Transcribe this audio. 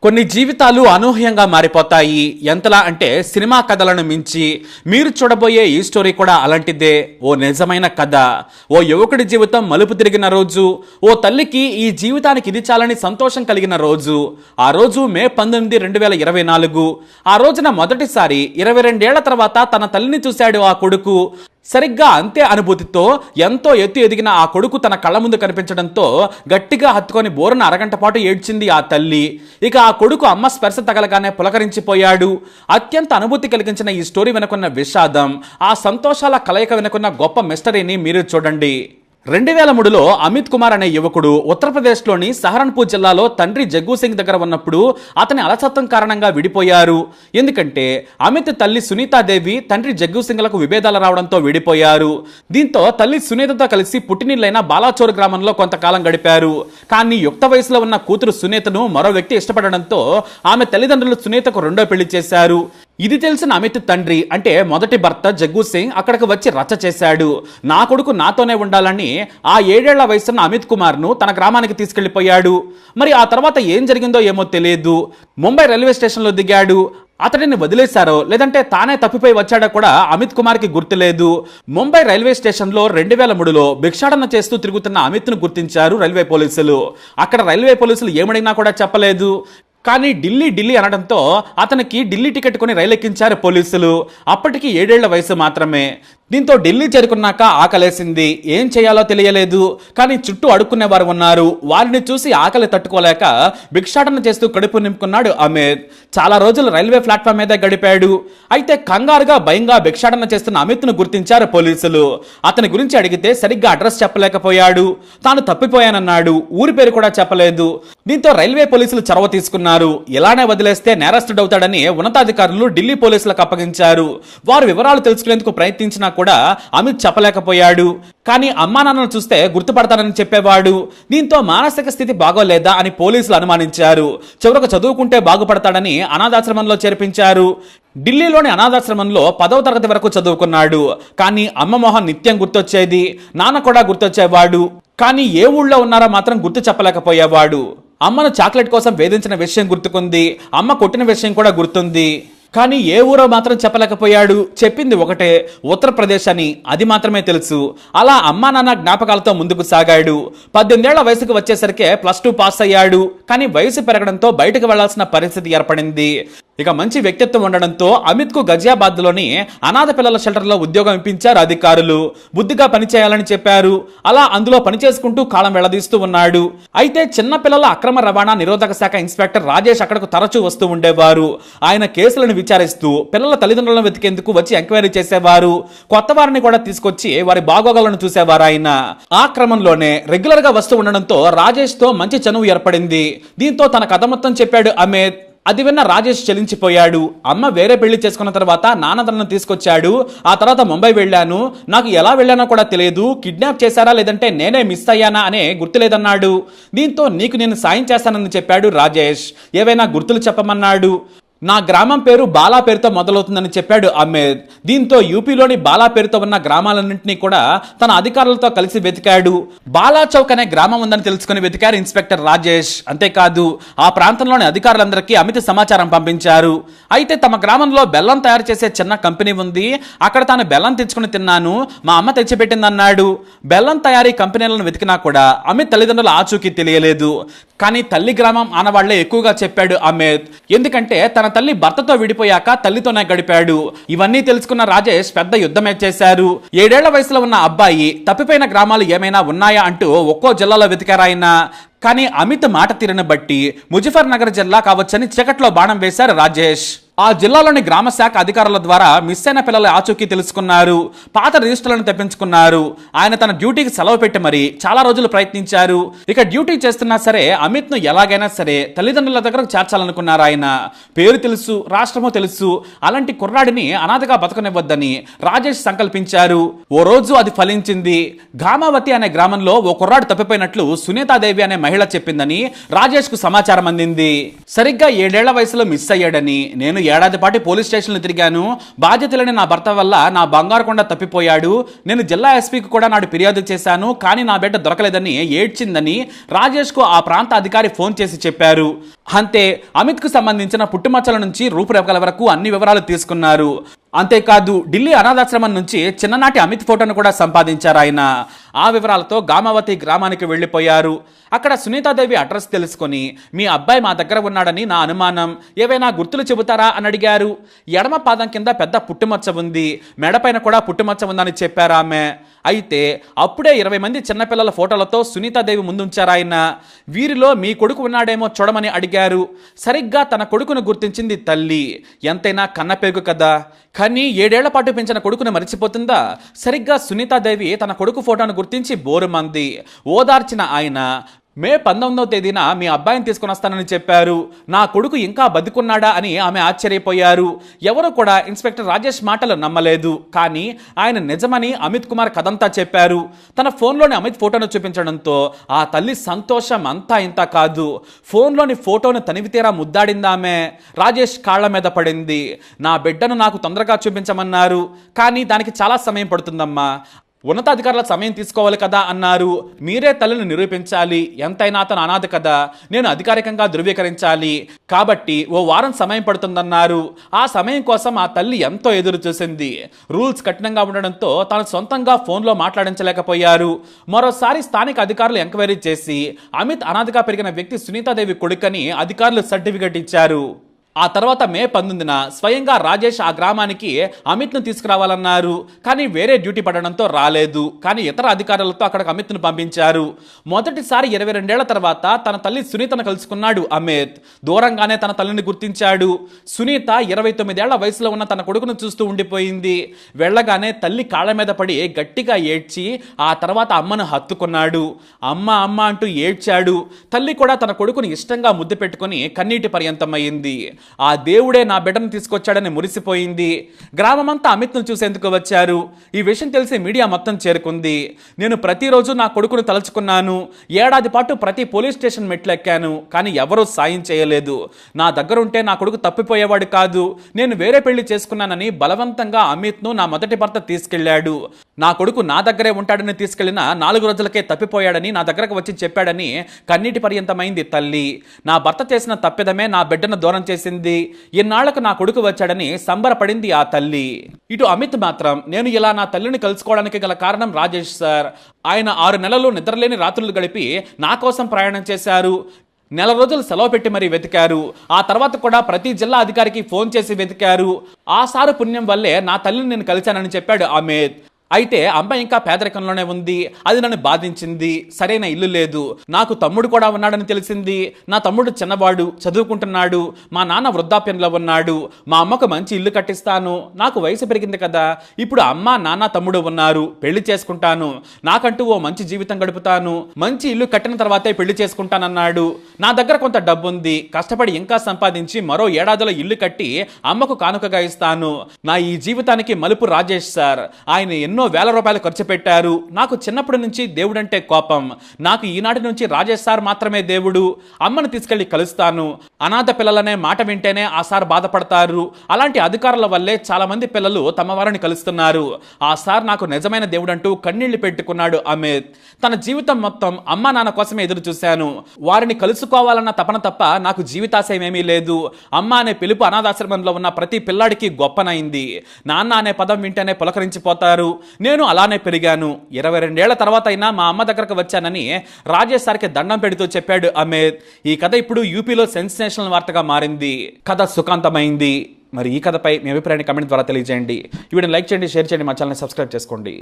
కొన్ని జీవితాలు అనూహ్యంగా మారిపోతాయి. ఎంతలా అంటే సినిమా కథలను మించి. మీరు చూడబోయే ఈ స్టోరీ కూడా అలాంటిదే. ఓ నిజమైన కథ. ఓ యువకుడి జీవితం మలుపు తిరిగిన రోజు. ఓ తల్లికి ఈ జీవితానికి ఇది చాలని సంతోషం కలిగిన రోజు. ఆ రోజు మే 19, 2024. ఆ రోజున మొదటిసారి 22 ఏళ్ల తర్వాత తన తల్లిని చూశాడు ఆ కొడుకు. సరిగ్గా అంతే అనుభూతితో ఎంతో ఎత్తు ఎదిగిన ఆ కొడుకు తన కళ్ళ ముందు కనిపించడంతో గట్టిగా హత్తుకొని బోరున అరగంట పాటు ఏడ్చింది ఆ తల్లి. ఇక ఆ కొడుకు అమ్మ స్పర్శ తగలగానే పులకరించిపోయాడు. అత్యంత అనుభూతి కలిగించిన ఈ స్టోరీ వెనుకున్న విషాదం, ఆ సంతోషాల కలయిక వెనుకున్న గొప్ప మిస్టరీని మీరు చూడండి. 2003లో అమిత్ కుమార్ అనే యువకుడు ఉత్తరప్రదేశ్లోని సహరన్పూర్ జిల్లాలో తండ్రి జగ్గు సింగ్ దగ్గర ఉన్నప్పుడు అతని అలసత్వం కారణంగా విడిపోయారు. ఎందుకంటే అమిత్ తల్లి సునీతాదేవి, తండ్రి జగ్గు సింగ్లకు విభేదాలు రావడంతో విడిపోయారు. దీంతో తల్లి సునీతతో కలిసి పుట్టినిల్లైన బాలాచోర్ గ్రామంలో కొంతకాలం గడిపారు. కానీ యుక్త వయసులో ఉన్న కూతురు సునీతను మరో వ్యక్తి ఇష్టపడడంతో ఆమె తల్లిదండ్రులు సునీతకు రెండో పెళ్లి చేశారు. ఇది తెలిసిన అమిత్ తండ్రి అంటే మొదటి భర్త జగ్గు సింగ్ అక్కడికి వచ్చి రచ్చ చేశాడు. నా కొడుకు నాతోనే ఉండాలని ఆ 7 ఏళ్ల వయసున్న అమిత్ కుమార్ ను తన గ్రామానికి తీసుకెళ్లిపోయాడు. మరి ఆ తర్వాత ఏం జరిగిందో ఏమో తెలియదు. ముంబై రైల్వే స్టేషన్లో దిగాడు. అతడిని వదిలేశారో లేదంటే తానే తప్పిపోయి వచ్చాడో కూడా అమిత్ కుమార్ కి గుర్తులేదు. ముంబై రైల్వే స్టేషన్ లో 2003లో భిక్షాటన చేస్తూ తిరుగుతున్న అమిత్ ను గుర్తించారు రైల్వే పోలీసులు. అక్కడ రైల్వే పోలీసులు ఏమడిగినా కూడా చెప్పలేదు. కానీ ఢిల్లీ అనడంతో అతనికి ఢిల్లీ టికెట్ కొని రైలు ఎక్కించారు పోలీసులు. అప్పటికి 7 ఏళ్ల వయసు మాత్రమే. దీంతో ఢిల్లీ చేరుకున్నాక ఆకలేసింది. ఏం చేయాలో తెలియలేదు. కానీ చుట్టూ అడుక్కునేవారు ఉన్నారు. వారిని చూసి ఆకలి తట్టుకోలేక భిక్షాటన చేస్తూ కడుపు నింపుకున్నాడు అమిత్. చాలా రోజులు రైల్వే ప్లాట్ఫామ్ మీద గడిపాడు. అయితే కంగారుగా భయంగా భిక్షాటన చేస్తున్న అమిత్ ను గుర్తించారు పోలీసులు. అతని గురించి అడిగితే సరిగ్గా అడ్రస్ చెప్పలేకపోయాడు. తాను తప్పిపోయానన్నాడు. ఊరి పేరు కూడా చెప్పలేదు. దీంతో రైల్వే పోలీసులు చొరవ తీసుకున్నారు. ఇలానే వదిలేస్తే నేరస్తుడవుతాడని ఉన్నతాధికారులు ఢిల్లీ పోలీసులకు అప్పగించారు. వారు వివరాలు తెలుసుకునేందుకు ప్రయత్నించినా కూడా అమిత్ చెప్పలేకపోయాడు. కానీ అమ్మా నాన్నను చూస్తే గుర్తుపడతానని చెప్పేవాడు. దీంతో మానసిక స్థితి బాగోలేదా అని పోలీసులు అనుమానించారు. చివరకు చదువుకుంటే బాగుపడతాడని అనాథాశ్రమంలో చేర్పించారు. ఢిల్లీలోని అనాథాశ్రమంలో 10వ తరగతి వరకు చదువుకున్నాడు. కానీ అమ్మ మొహం నిత్యం గుర్తొచ్చేది. నాన్న కూడా గుర్తొచ్చేవాడు. కానీ ఏ ఊళ్ళో ఉన్నారో మాత్రం గుర్తు చెప్పలేకపోయేవాడు. అమ్మను చాక్లెట్ కోసం వేధించిన విషయం గుర్తుకుంది. అమ్మ కొట్టిన విషయం కూడా గుర్తుంది. కానీ ఏ ఊరో మాత్రం చెప్పలేకపోయాడు. చెప్పింది ఒకటే, ఉత్తరప్రదేశ్ అని. అది మాత్రమే తెలుసు. అలా అమ్మా నాన్న జ్ఞాపకాలతో ముందుకు సాగాడు. 18 ఏళ్ల వయసుకు వచ్చేసరికి +2 పాస్ అయ్యాడు. కానీ వయసు పెరగడంతో బయటకు వెళ్లాల్సిన పరిస్థితి ఏర్పడింది. ఇక మంచి వ్యక్తిత్వం ఉండడంతో అమిత్ కు గజియాబాద్ లోని అనాథ పిల్లల షెల్టర్ లో ఉద్యోగం ఇప్పించారు అధికారులు. బుద్ధిగా పనిచేయాలని చెప్పారు. అలా అందులో పనిచేసుకుంటూ కాలం వెళ్లదీస్తూ ఉన్నాడు. అయితే చిన్న పిల్లల అక్రమ రవాణా నిరోధక శాఖ ఇన్స్పెక్టర్ రాజేష్ అక్కడకు తరచూ వస్తూ ఉండేవారు. ఆయన కేసులను విచారిస్తూ పిల్లల తల్లిదండ్రులను వెతికేందుకు వచ్చి ఎంక్వైరీ చేసేవారు. కొత్త వారిని కూడా తీసుకొచ్చి వారి బాగోగులను చూసేవారు ఆయన. ఆ క్రమంలోనే రెగ్యులర్ గా వస్తూ ఉండడంతో రాజేష్ తో మంచి చనువు ఏర్పడింది. దీంతో తన కథ మొత్తం చెప్పాడు అమిత్. అది విన్న రాజేష్ చలించిపోయాడు. అమ్మ వేరే పెళ్లి చేసుకున్న తర్వాత నాన్న తనను తీసుకొచ్చాడు. ఆ తర్వాత ముంబై వెళ్ళాను. నాకు ఎలా వెళ్ళానో కూడా తెలియదు. కిడ్నాప్ చేశారా లేదంటే నేనే మిస్ అయ్యానా అనే గుర్తులేదన్నాడు. దీంతో నీకు నేను సాయం చేస్తానని చెప్పాడు రాజేష్. ఏవైనా గుర్తులు చెప్పమన్నాడు. నా గ్రామం పేరు బాలా పేరుతో మొదలవుతుందని చెప్పాడు అమిత్. దీంతో యూపీలోని బాలా పేరుతో ఉన్న గ్రామాలన్నింటినీ కూడా తన అధికారులతో కలిసి వెతికాడు. బాలా చౌక్ అనే గ్రామం ఉందని తెలుసుకుని వెతికారు ఇన్స్పెక్టర్ రాజేష్. అంతేకాదు ఆ ప్రాంతంలోని అధికారులందరికీ అమిత్ సమాచారం పంపించారు. అయితే తమ గ్రామంలో బెల్లం తయారు చేసే చిన్న కంపెనీ ఉంది. అక్కడ తాను బెల్లం తెచ్చుకుని తిన్నాను. మా అమ్మ తెచ్చిపెట్టిందన్నాడు. బెల్లం తయారీ కంపెనీలను వెతికినా కూడా అమిత్ తల్లిదండ్రుల ఆచూకీ తెలియలేదు. కానీ తల్లి గ్రామం ఆనవాళ్లే ఎక్కువగా చెప్పాడు అమిత్. ఎందుకంటే తన తల్లి భర్తతో విడిపోయాక తల్లితోనే గడిపాడు. ఇవన్నీ తెలుసుకున్న రాజేష్ పెద్ద యుద్ధమే చేశారు. 7 ఏళ్ల వయసులో ఉన్న అబ్బాయి తప్పిపోయిన గ్రామాలు ఏమైనా ఉన్నాయా అంటూ ఒక్కో జిల్లాలో వెతికారాయన. కానీ అమిత్ మాట తీరును బట్టి ముజఫర్ నగర్ జిల్లా కావచ్చని చీకట్లో బాణం వేశారు రాజేష్. ఆ జిల్లాలోని గ్రామ శాఖ అధికారుల ద్వారా మిస్ అయిన పిల్లల ఆచూకీ తెలుసుకున్నారు. పాత రిజిస్టర్లను తెప్పించుకున్నారు. ఆయన తన డ్యూటీకి సెలవు పెట్టి మరి చాలా రోజులు ప్రయత్నించారు. ఇక డ్యూటీ చేస్తున్నా సరే అమిత్ ను ఎలాగైనా సరే తల్లిదండ్రుల దగ్గరకు చేర్చాలనుకున్నారు ఆయన. పేరు తెలుసు, రాష్ట్రము తెలుసు. అలాంటి కుర్రాడిని అనాథగా బతకనివ్వద్దని రాజేష్ సంకల్పించారు. ఓ రోజు అది ఫలించింది. ఘామావతి అనే గ్రామంలో ఓ కుర్రాడు తప్పిపోయినట్లు సునీతాదేవి అనే మహిళ చెప్పిందని రాజేష్ కు సమాచారం అందింది. సరిగ్గా 7 ఏళ్ల వయసులో మిస్ అయ్యాడని, నేను ఏడాది పాటు పోలీస్ స్టేషన్లు తిరిగాను. బాధ్యతలేని నా భర్త వల్ల నా బంగారు కొండ తప్పిపోయాడు. నేను జిల్లా ఎస్పీకి కూడా నాడు ఫిర్యాదు చేశాను, కానీ నా బిడ్డ దొరకలేదని ఏడ్చిందని రాజేష్కు ఆ ప్రాంత అధికారి ఫోన్ చేసి చెప్పారు. అంతే, అమిత్కు సంబంధించిన పుట్టుమచ్చల నుంచి రూపురేఖల వరకు అన్ని వివరాలు తీసుకున్నారు. అంతేకాదు ఢిల్లీ అనాథాశ్రమం నుంచి చిన్ననాటి అమిత్ ఫోటోను కూడా సంపాదించారు ఆయన. ఆ వివరాలతో గామావతి గ్రామానికి వెళ్ళిపోయారు. అక్కడ సునీతాదేవి అడ్రస్ తెలుసుకొని, మీ అబ్బాయి మా దగ్గర ఉన్నాడని నా అనుమానం, ఏవైనా గుర్తులు చెబుతారా అని అడిగారు. ఎడమ పాదం కింద పెద్ద పుట్టుమచ్చ ఉంది, మెడపైన కూడా పుట్టుమచ్చ ఉందని చెప్పారు ఆమె. అయితే అప్పుడే 20 మంది చిన్నపిల్లల ఫోటోలతో సునీతాదేవి ముందుంచారు ఆయన. వీరిలో మీ కొడుకు ఉన్నాడేమో చూడమని అడిగారు. సరిగ్గా తన కొడుకును గుర్తించింది తల్లి. ఎంతైనా కన్నపేగు కదా, కానీ 7 ఏళ్ల పాటు పెంచిన కొడుకును మరిచిపోతుందా? సరిగ్గా సునీతాదేవి తన కొడుకు ఫోటోను గుర్తించి బోరుమంది. ఓదార్చిన ఆయన, మే 19వ తేదీన మీ అబ్బాయిని తీసుకుని వస్తానని చెప్పారు. నా కొడుకు ఇంకా బతికున్నాడా అని ఆమె ఆశ్చర్యపోయారు. ఎవరు కూడా ఇన్స్పెక్టర్ రాజేష్ మాటలు నమ్మలేదు. కానీ ఆయన నిజమని అమిత్ కుమార్ కథంతా చెప్పారు. తన ఫోన్లోని అమిత్ ఫోటోను చూపించడంతో ఆ తల్లి సంతోషం అంతా ఇంత కాదు. ఫోన్లోని ఫోటోను తనివితీరా ముద్దాడిందామె. రాజేష్ కాళ్ల మీద పడింది. నా బిడ్డను నాకు తొందరగా చూపించమన్నారు, కానీ దానికి చాలా సమయం పడుతుందమ్మా, ఉన్నతాధికారుల సమయం తీసుకోవాలి కదా అన్నారు. మీరే తల్లిని నిరూపించాలి, ఎంతైనా అతను అనాథ కదా, నేను అధికారికంగా ధృవీకరించాలి, కాబట్టి ఓ వారం సమయం పడుతుందన్నారు. ఆ సమయం కోసం ఆ తల్లి ఎంతో ఎదురు చూసింది. రూల్స్ కఠినంగా ఉండడంతో తాను సొంతంగా ఫోన్లో మాట్లాడించలేకపోయారు. మరోసారి స్థానిక అధికారులు ఎంక్వైరీ చేసి అమిత్ అనాథగా పెరిగిన వ్యక్తి సునీతాదేవి కొడుకని అధికారులు సర్టిఫికెట్ ఇచ్చారు. ఆ తర్వాత మే 19న స్వయంగా రాజేష్ ఆ గ్రామానికి అమిత్ను తీసుకురావాలన్నారు. కానీ వేరే డ్యూటీ పడడంతో రాలేదు. కానీ ఇతర అధికారులతో అక్కడికి అమిత్ను పంపించారు. మొదటిసారి 22 ఏళ్ల తర్వాత తన తల్లి సునీతను కలుసుకున్నాడు అమిత్. దూరంగానే తన తల్లిని గుర్తించాడు. సునీత 29 ఏళ్ల వయసులో ఉన్న తన కొడుకును చూస్తూ ఉండిపోయింది. వెళ్ళగానే తల్లి కాళ్ళ మీద పడి గట్టిగా ఏడ్చి ఆ తర్వాత అమ్మను హత్తుకున్నాడు. అమ్మ అమ్మ అంటూ ఏడ్చాడు. తల్లి కూడా తన కొడుకుని ఇష్టంగా ముద్దు పెట్టుకుని కన్నీటి పర్యంతమయ్యింది. ఆ దేవుడే నా బిడ్డను తీసుకొచ్చాడని మురిసిపోయింది. గ్రామమంతా అమిత్ను చూసేందుకు వచ్చారు. ఈ విషయం తెలిసి మీడియా మొత్తం చేరుకుంది. నేను ప్రతిరోజు నా కొడుకును తలుచుకున్నాను. ఏడాది పాటు ప్రతి పోలీస్ స్టేషన్ మెట్లెక్కాను, కానీ ఎవరూ సాయం చేయలేదు. నా దగ్గరుంటే నా కొడుకు తప్పిపోయేవాడు కాదు. నేను వేరే పెళ్లి చేసుకున్నానని బలవంతంగా అమిత్ను నా మొదటి భర్త తీసుకెళ్లాడు. నా కొడుకు నా దగ్గరే ఉంటాడని తీసుకెళ్లిన 4 రోజులకే తప్పిపోయాడని నా దగ్గరకు వచ్చి చెప్పాడని కన్నీటి పర్యంతమైంది తల్లి. నా భర్త చేసిన తప్పిదమే నా బిడ్డను దూరం చేసింది. ఇన్నాళ్లకు నా కొడుకు వచ్చాడని సంబరపడింది ఆ తల్లి. ఇటు అమిత్ మాత్రం, నేను ఇలా నా తల్లిని కలుసుకోవడానికి గల కారణం రాజేష్ సార్. ఆయన 6 నెలలు నిద్రలేని రాత్రులు గడిపి నా కోసం ప్రయాణం చేశారు. 1 నెల రోజులు సెలవు పెట్టి మరీ వెతికారు. ఆ తర్వాత కూడా ప్రతి జిల్లా అధికారికి ఫోన్ చేసి వెతికారు. ఆ సారు పుణ్యం వల్లే నా తల్లిని నేను కలిశానని చెప్పాడు అమిత్. అయితే అమ్మ ఇంకా పేదరికంలోనే ఉంది. అది నన్ను బాధించింది. సరైన ఇల్లు లేదు. నాకు తమ్ముడు కూడా ఉన్నాడని తెలిసింది. నా తమ్ముడు చిన్నవాడు, చదువుకుంటున్నాడు. మా నాన్న వృద్ధాప్యంలో ఉన్నాడు. మా అమ్మకు మంచి ఇల్లు కట్టిస్తాను. నాకు వయసు పెరిగింది కదా, ఇప్పుడు అమ్మ నాన్న తమ్ముడు ఉన్నారు. పెళ్లి చేసుకుంటాను. నాకంటూ ఓ మంచి జీవితం గడుపుతాను. మంచి ఇల్లు కట్టిన తర్వాతే పెళ్లి చేసుకుంటానన్నాడు. నా దగ్గర కొంత డబ్బు ఉంది. కష్టపడి ఇంకా సంపాదించి మరో 7 ఏడాదిలో ఇల్లు కట్టి అమ్మకు కానుకగా ఇస్తాను. నా ఈ జీవితానికి మలుపు రాజేష్ సార్. ఆయన ఎన్నో వేల రూపాయలు ఖర్చు పెట్టారు. నాకు చిన్నప్పటి నుంచి దేవుడంటే కోపం. నాకు ఈనాటి నుంచి రాజేష్ సార్ మాత్రమే దేవుడు. అమ్మను తీసుకెళ్లి కలుస్తాను. అనాథ పిల్లలనే మాట వింటేనే ఆ సార్ బాధపడతారు. అలాంటి అధికారుల వల్లే చాలా మంది పిల్లలు తమ వారిని కలుస్తున్నారు. ఆ సార్ నాకు నిజమైన దేవుడంటూ కన్నీళ్లు పెట్టుకున్నాడు అమిత్. తన జీవితం మొత్తం అమ్మ నాన్న కోసమే ఎదురు చూశాను. వారిని కలుసుకోవాలన్న తపన తప్ప నాకు జీవితాశయం ఏమీ లేదు. అమ్మ అనే పిలుపు అనాథాశ్రమంలో ఉన్న ప్రతి పిల్లాడికి గొప్పనైంది. నాన్న అనే పదం వింటేనే పులకరించిపోతారు. నేను అలానే పెరిగాను. 22 ఏళ్ల తర్వాత అయినా మా అమ్మ దగ్గరకు వచ్చానని రాజేష్ సార్కి దండం పెడుతూ చెప్పాడు అమిత్. ఈ కథ ఇప్పుడు యూపీలో సెన్సేషనల్ వార్తగా మారింది. కథ సుఖాంతమైంది. మరి ఈ కథపై మీ అభిప్రాయాన్ని కమెంట్ ద్వారా తెలియజేయండి. ఈ వీడియోని లైక్ చేయండి, షేర్ చేయండి, మా ఛానల్ని సబ్స్క్రైబ్ చేసుకోండి.